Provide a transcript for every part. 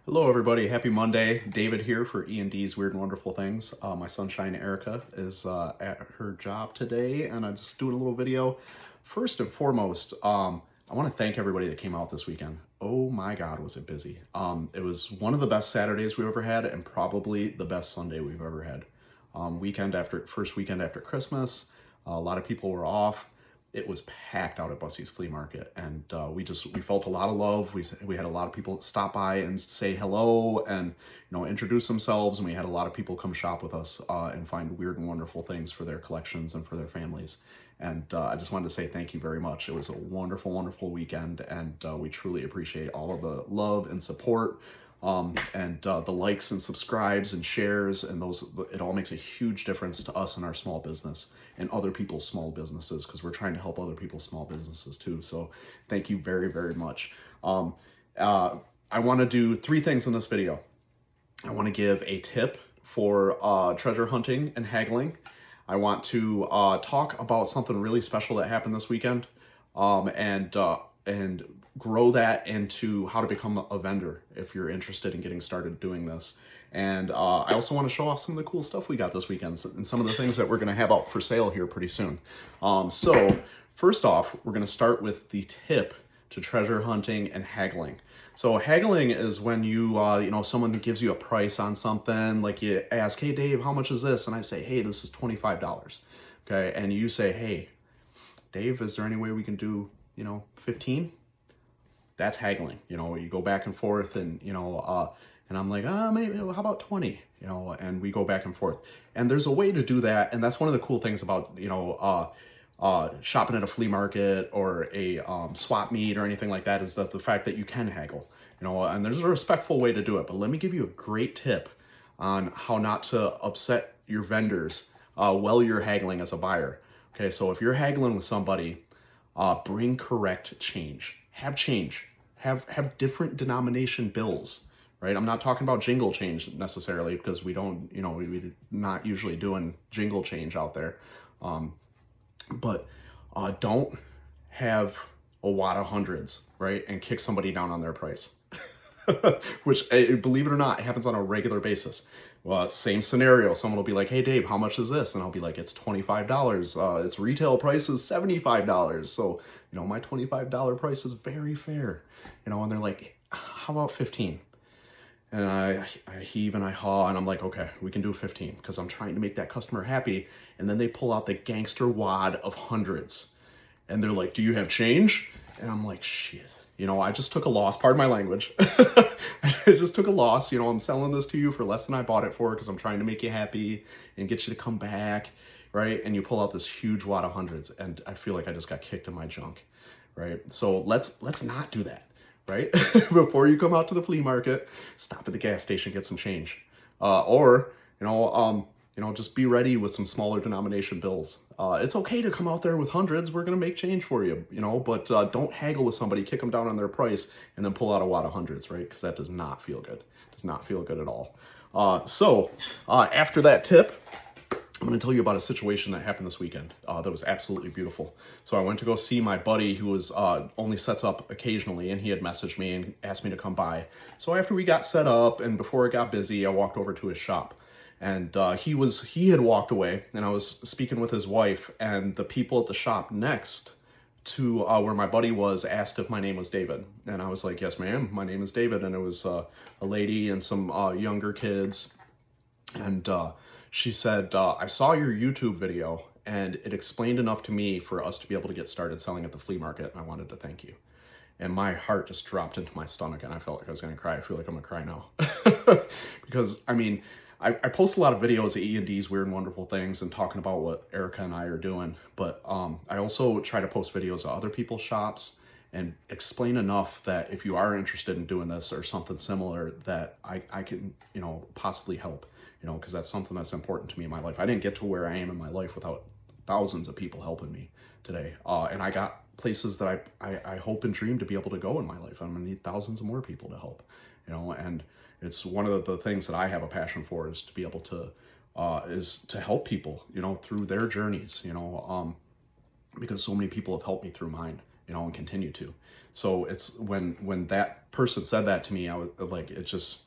Hello, everybody. Happy Monday. David here for E&D'S Weird and Wonderful Things. My sunshine Erica is at her job today, and I'm just doing a little video. First and foremost, I want to thank everybody that came out this weekend. Oh my God, was it busy. It was one of the best Saturdays we've ever had, and probably the best Sunday we've ever had. First weekend after Christmas, a lot of people were off. It was packed out at Bussey's Flea Market, and we felt a lot of love. We had a lot of people stop by and say hello and introduce themselves, and we had a lot of people come shop with us and find weird and wonderful things for their collections and for their families. And I just wanted to say thank you very much. It was a wonderful, wonderful weekend, and we truly appreciate all of the love and support. The likes and subscribes and shares, and it all makes a huge difference to us and our small business and other people's small businesses, because we're trying to help other people's small businesses too. So thank you very, very much. I want to do three things in this video. I want to give a tip for treasure hunting and haggling. I want to talk about something really special that happened this weekend, and grow that into how to become a vendor if you're interested in getting started doing this. And I also want to show off some of the cool stuff we got this weekend and some of the things that we're going to have out for sale here pretty soon. So first off, we're going to start with the tip to treasure hunting and haggling. So haggling is when someone gives you a price on something, like you ask, hey Dave, how much is this? And I say, hey, this is $25. Okay. And you say, hey, Dave, is there any way we can do, 15? That's haggling. You go back and forth, and and I'm like, maybe how about 20? And we go back and forth. And there's a way to do that, and that's one of the cool things about shopping at a flea market or a swap meet or anything like that, is that the fact that you can haggle. And there's a respectful way to do it. But let me give you a great tip on how not to upset your vendors while you're haggling as a buyer. Okay, so if you're haggling with somebody, bring correct change. Have change. Have different denomination bills, right? I'm not talking about jingle change necessarily, because we don't, we're not usually doing jingle change out there. But don't have a wad of hundreds, right? And kick somebody down on their price. Which, believe it or not, happens on a regular basis. Well, same scenario. Someone will be like, hey, Dave, how much is this? And I'll be like, it's $25. Its retail price is $75. So, my $25 price is very fair. And they're like, how about 15? And I heave and I haw, and I'm like, okay, we can do 15, because I'm trying to make that customer happy. And then they pull out the gangster wad of hundreds. And they're like, do you have change? And I'm like, shit. I just took a loss. Pardon my language. I just took a loss. I'm selling this to you for less than I bought it for, because I'm trying to make you happy and get you to come back, right? And you pull out this huge wad of hundreds, and I feel like I just got kicked in my junk, right? So let's not do that, right? Before you come out to the flea market, stop at the gas station, get some change, or just be ready with some smaller denomination bills. It's okay to come out there with hundreds. We're going to make change for you, but don't haggle with somebody, kick them down on their price, and then pull out a wad of hundreds, right? Because that does not feel good. It does not feel good at all. So after that tip, I'm going to tell you about a situation that happened this weekend that was absolutely beautiful. So I went to go see my buddy, who was only sets up occasionally, and he had messaged me and asked me to come by. So after we got set up and before it got busy, I walked over to his shop. And he had walked away, and I was speaking with his wife, and the people at the shop next to where my buddy was asked if my name was David. And I was like, yes, ma'am, my name is David. And it was a lady and some younger kids. And she said, I saw your YouTube video, and it explained enough to me for us to be able to get started selling at the flea market, and I wanted to thank you. And my heart just dropped into my stomach, and I felt like I was going to cry. I feel like I'm going to cry now. Because, I post a lot of videos at E&D'S Weird and Wonderful Things and talking about what Erica and I are doing, but I also try to post videos of other people's shops and explain enough that if you are interested in doing this or something similar, that I can, possibly help, because that's something that's important to me in my life. I didn't get to where I am in my life without thousands of people helping me today. And I got places that I hope and dream to be able to go in my life. I'm gonna need thousands of more people to help, and it's one of the things that I have a passion for, is to be able to, is to help people, through their journeys, because so many people have helped me through mine, and continue to. So it's when that person said that to me, I was like, it just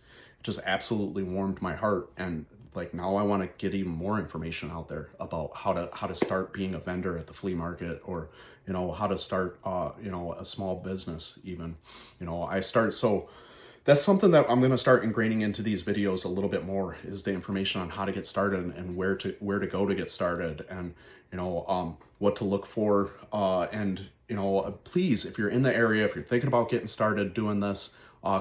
absolutely warmed my heart. And like now I want to get even more information out there about how to start being a vendor at the flea market, or how to start a small business even. I started, so that's something that I'm going to start ingraining into these videos a little bit more, is the information on how to get started and where to go to get started, and what to look for, and please, if you're in the area, if you're thinking about getting started doing this,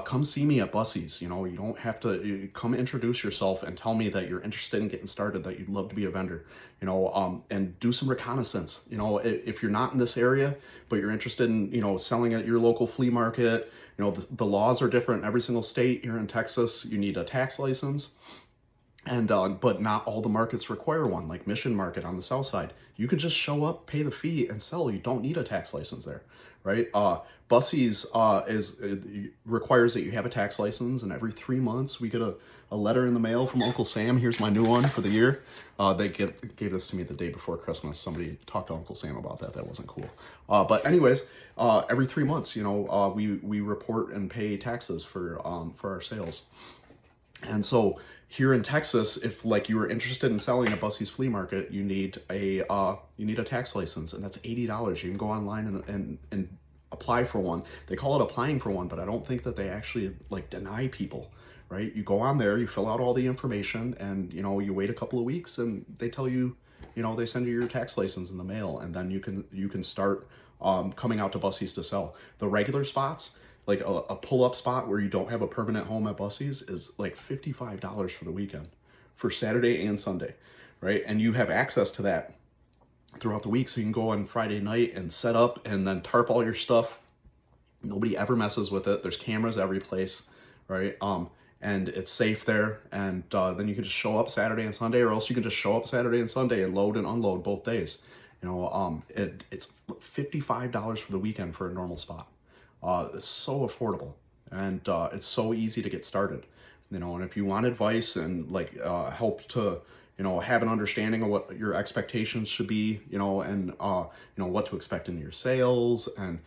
come see me at Bussey's. You don't have to come introduce yourself and tell me that you're interested in getting started, that you'd love to be a vendor, and do some reconnaissance. If you're not in this area, but you're interested in, selling at your local flea market, the laws are different in every single state. Here in Texas, you need a tax license. And but not all the markets require one, like Mission Market on the south side. You can just show up, pay the fee, and sell. You don't need a tax license there, right? Bussey's requires that you have a tax license, and every 3 months we get a letter in the mail from Uncle Sam. Here's my new one for the year. They gave this to me the day before Christmas. Somebody talked to Uncle Sam about that. That wasn't cool. But anyways, every 3 months, we report and pay taxes for our sales. And so here in Texas, if like you were interested in selling at Bussey's flea market, you need a tax license, and that's $80. You can go online and apply for one. They call it applying for one, but I don't think that they actually like deny people, right? You go on there, you fill out all the information, and you wait a couple of weeks, and they tell you, they send you your tax license in the mail, and then you can start coming out to Bussey's to sell. The regular spots, like a pull-up spot where you don't have a permanent home at Bussey's, is like $55 for the weekend, for Saturday and Sunday, right? And you have access to that throughout the week, so you can go on Friday night and set up and then tarp all your stuff. Nobody ever messes with it. There's cameras every place, right? And it's safe there. And then you can just show up Saturday and Sunday, or else you can just show up Saturday and Sunday and load and unload both days. It's $55 for the weekend for a normal spot. It's so affordable, and it's so easy to get started, and if you want advice and like help to have an understanding of what your expectations should be, and what to expect in your sales, and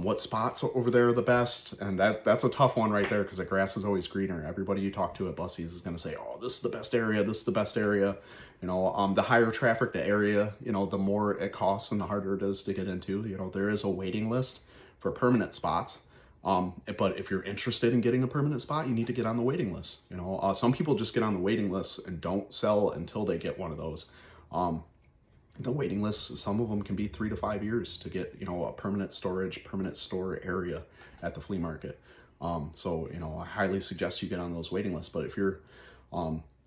what spots over there are the best. And that's a tough one right there, because the grass is always greener. Everybody you talk to at Bussey's is going to say, oh, this is the best area, this is the best area. The higher traffic the area, the more it costs and the harder it is to get into. There is a waiting list for permanent spots. But if you're interested in getting a permanent spot, you need to get on the waiting list. Some people just get on the waiting list and don't sell until they get one of those. The waiting list, some of them can be 3 to 5 years to get, a permanent store area at the flea market. So, I highly suggest you get on those waiting lists. But if you're,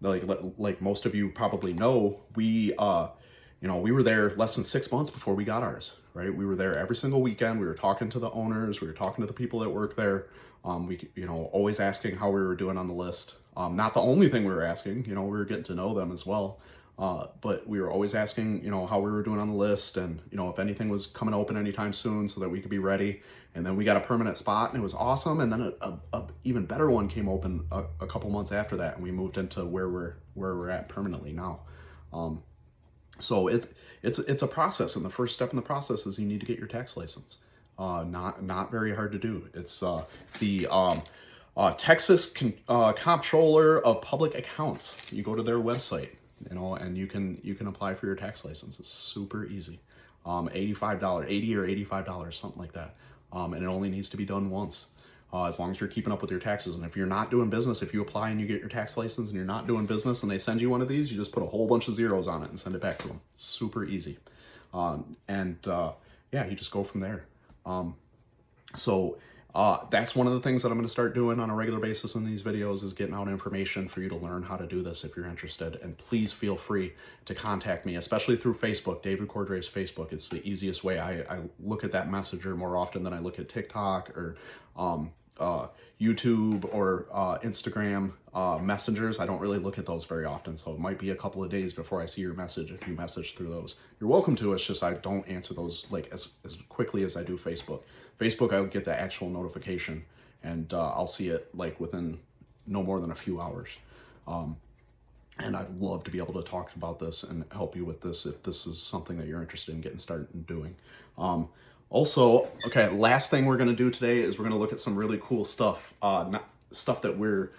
like most of you probably know, we were there less than 6 months before we got ours, right? We were there every single weekend. We were talking to the owners. We were talking to the people that work there. Always asking how we were doing on the list. Not the only thing we were asking, we were getting to know them as well. But we were always asking, how we were doing on the list, and, if anything was coming open anytime soon, so that we could be ready. And then we got a permanent spot, and it was awesome. And then a even better one came open a couple months after that, and we moved into where we're at permanently now. So it's a process, and the first step in the process is you need to get your tax license. Not very hard to do. It's the Texas Comptroller of Public Accounts. You go to their website, and you can apply for your tax license. It's super easy. $80 or $85, something like that. And it only needs to be done once. As long as you're keeping up with your taxes. And if you're not doing business, if you apply and you get your tax license and you're not doing business and they send you one of these, you just put a whole bunch of zeros on it and send it back to them. Super easy. Yeah, you just go from there. That's one of the things that I'm going to start doing on a regular basis in these videos, is getting out information for you to learn how to do this if you're interested. And please feel free to contact me, especially through Facebook, David Cordray's Facebook. It's the easiest way. I look at that messenger more often than I look at TikTok or YouTube or Instagram messengers. I don't really look at those very often, so it might be a couple of days before I see your message if you message through those. You're welcome to. It's just I don't answer those like as quickly as I do Facebook. Facebook, I'll get the actual notification, and I'll see it like within no more than a few hours. And I'd love to be able to talk about this and help you with this if this is something that you're interested in getting started and doing. Also, okay, last thing we're going to do today is we're going to look at some really cool stuff, stuff that we're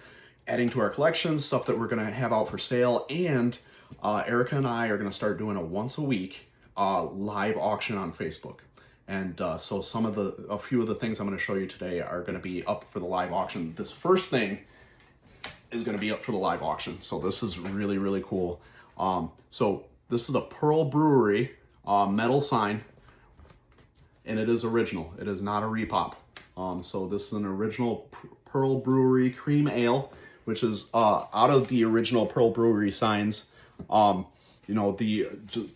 adding to our collection, stuff that we're going to have out for sale, and Erica and I are going to start doing a once a week live auction on Facebook. And so a few of the things I'm going to show you today are going to be up for the live auction. This first thing is going to be up for the live auction. So this is really, really cool. So this is a Pearl Brewery metal sign, and it is original. It is not a repop. So this is an original Pearl Brewery cream ale, which is out of the original Pearl Brewery signs. You know, the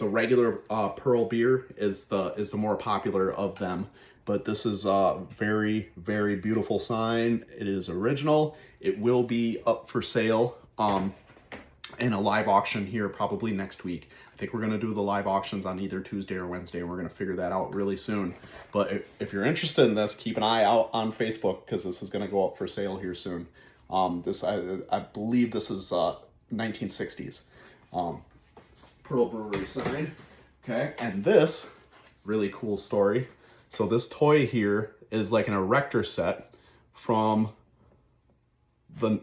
regular Pearl beer is the more popular of them, but this is a very, very beautiful sign. It is original. It will be up for sale in a live auction here probably next week. I think we're going to do the live auctions on either Tuesday or Wednesday, and we're going to figure that out really soon. But if you're interested in this, keep an eye out on Facebook, because this is going to go up for sale here soon. I believe this is 1960s Pearl Brewery sign. Okay, and this really cool story. So this toy here is like an erector set from the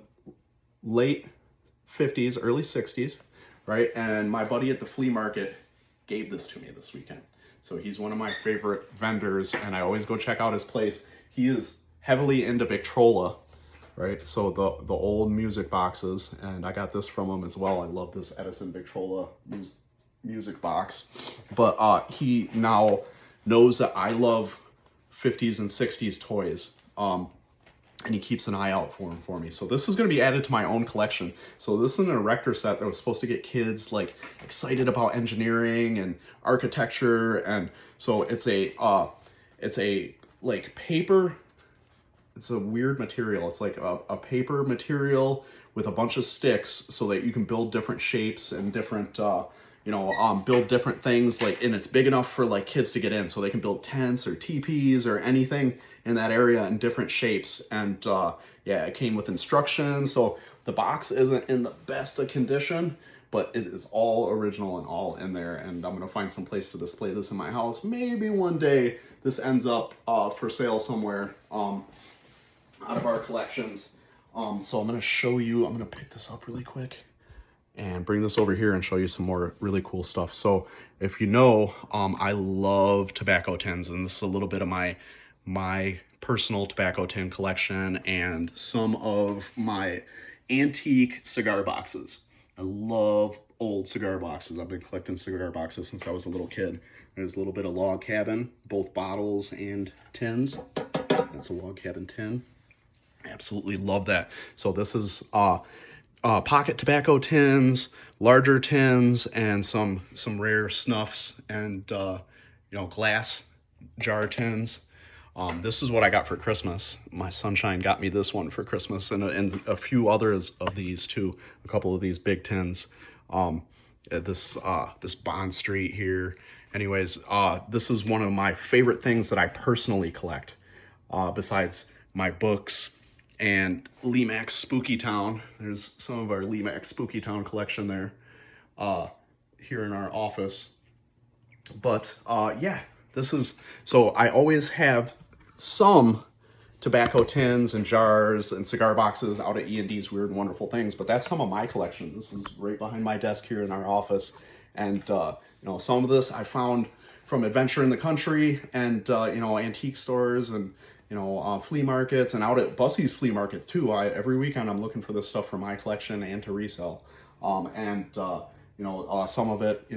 late 50s, early 60s, right? And my buddy at the flea market gave this to me this weekend. So he's one of my favorite vendors, and I always go check out his place. He is heavily into Victrola, right? So the old music boxes, and I got this from him as well. I love this Edison Victrola music box. But he now knows that I love 50s and 60s toys. And he keeps an eye out for me. So this is going to be added to my own collection. So this is an erector set that was supposed to get kids like excited about engineering and architecture. And so it's a like paper. It's a weird material. It's like a paper material with a bunch of sticks so that you can build different shapes and different, build different things, like, and it's big enough for like kids to get in, so they can build tents or teepees or anything in that area in different shapes. And yeah, it came with instructions. So the box isn't in the best of condition, but it is all original and all in there. And I'm gonna find some place to display this in my house. Maybe one day this ends up for sale somewhere out of our collections. So I'm gonna show you, I'm gonna pick this up really quick and bring this over here and show you some more really cool stuff. So if you know, I love tobacco tins, and this is a little bit of my personal tobacco tin collection and some of my antique cigar boxes. I love old cigar boxes. I've been collecting cigar boxes since I was a little kid. There's a little bit of log cabin, both bottles and tins. That's a log cabin tin. I absolutely love that. So this is pocket tobacco tins, larger tins, and some rare snuffs and glass jar tins. This is what I got for Christmas. My sunshine got me this one for Christmas, and a few others of these too. A couple of these big tins. This Bond Street here. Anyways, this is one of my favorite things that I personally collect, besides my books and Lemax Spooky Town. There's some of our Lemax Spooky Town collection there here in our office. But yeah, this is, so I always have some tobacco tins and jars and cigar boxes out at E&D'S Weird and Wonderful Things, but that's some of my collection. This is right behind my desk here in our office. And some of this I found from Adventure in the Country and antique stores and flea markets, and out at Bussey's flea market too. Every weekend I'm looking for this stuff for my collection and to resell. Some of it,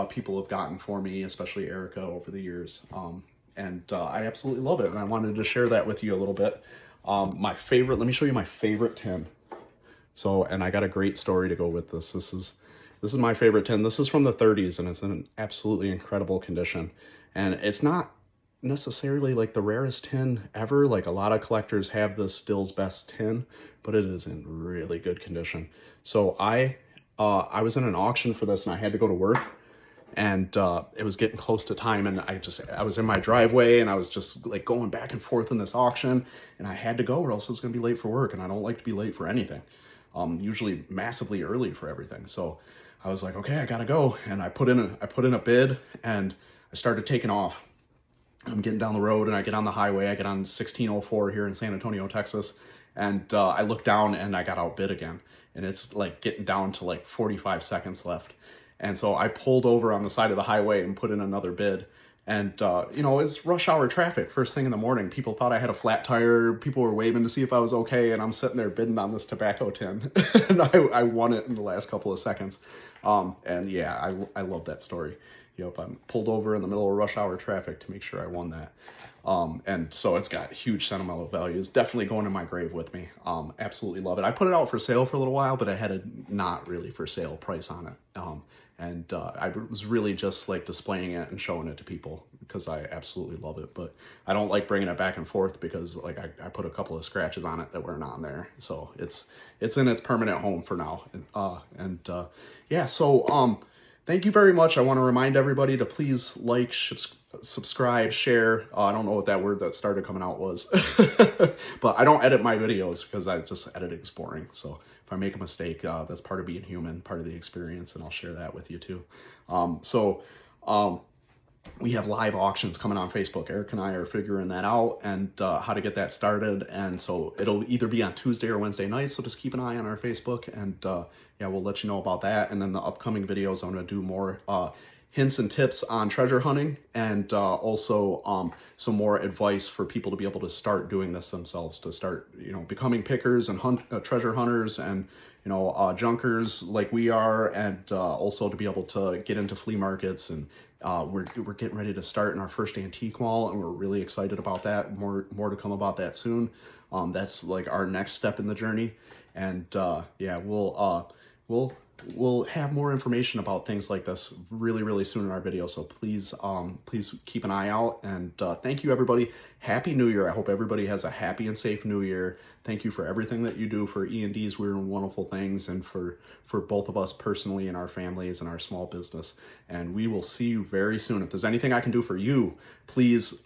people have gotten for me, especially Erica, over the years. I absolutely love it, and I wanted to share that with you a little bit. My favorite, let me show you my favorite tin. So, and I got a great story to go with this. This is my favorite tin. This is from the 30s, and it's in an absolutely incredible condition. And it's not necessarily like the rarest tin ever. Like, a lot of collectors have this Still's Best tin, but it is in really good condition. So I was in an auction for this, and I had to go to work, and it was getting close to time, and I was in my driveway, and I was just like going back and forth in this auction, and I had to go or else I was gonna be late for work, and I don't like to be late for anything. Usually massively early for everything. So I was like, okay, I gotta go. And I put in a bid, and I started taking off. I'm getting down the road and I get on the highway. I get on 1604 here in San Antonio, Texas. And I look down and I got outbid again. And it's like getting down to like 45 seconds left. And so I pulled over on the side of the highway and put in another bid. And, you know, it's rush hour traffic first thing in the morning. People thought I had a flat tire. People were waving to see if I was okay. And I'm sitting there bidding on this tobacco tin. And I won it in the last couple of seconds. And yeah, I love that story. Yep, I'm pulled over in the middle of rush hour traffic to make sure I won that. And so it's got huge sentimental value. It's definitely going to my grave with me. Absolutely love it. I put it out for sale for a little while, but I had a not really for sale price on it. I was really just like displaying it and showing it to people because I absolutely love it. But I don't like bringing it back and forth because like I put a couple of scratches on it that weren't on there. So it's in its permanent home for now. Yeah, so thank you very much. I want to remind everybody to please like, subscribe, share. I don't know what that word that started coming out was, but I don't edit my videos because I just editing is boring. So if I make a mistake, that's part of being human, part of the experience, and I'll share that with you too. We have live auctions coming on Facebook. Eric and I are figuring that out and how to get that started. And so it'll either be on Tuesday or Wednesday night. So just keep an eye on our Facebook and yeah, we'll let you know about that. And then the upcoming videos, I'm going to do more hints and tips on treasure hunting and also some more advice for people to be able to start doing this themselves, to start, you know, becoming pickers and treasure hunters and, you know, junkers like we are, and also to be able to get into flea markets. And we're getting ready to start in our first antique mall, and we're really excited about that. More to come about that soon. That's like our next step in the journey. And yeah, we'll have more information about things like this really soon in our video. So please keep an eye out. And thank you, everybody. Happy New Year. I hope everybody has a happy and safe New Year. Thank you for everything that you do for E&D'S Weird and Wonderful Things, and for both of us personally and our families and our small business. And we will see you very soon. If there's anything I can do for you, please,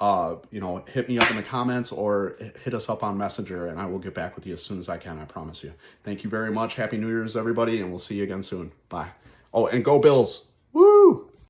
you know, hit me up in the comments or hit us up on Messenger, and I will get back with you as soon as I can. I promise you. Thank you very much. Happy New Year's, everybody, and we'll see you again soon. Bye. Oh, and go Bills. Woo!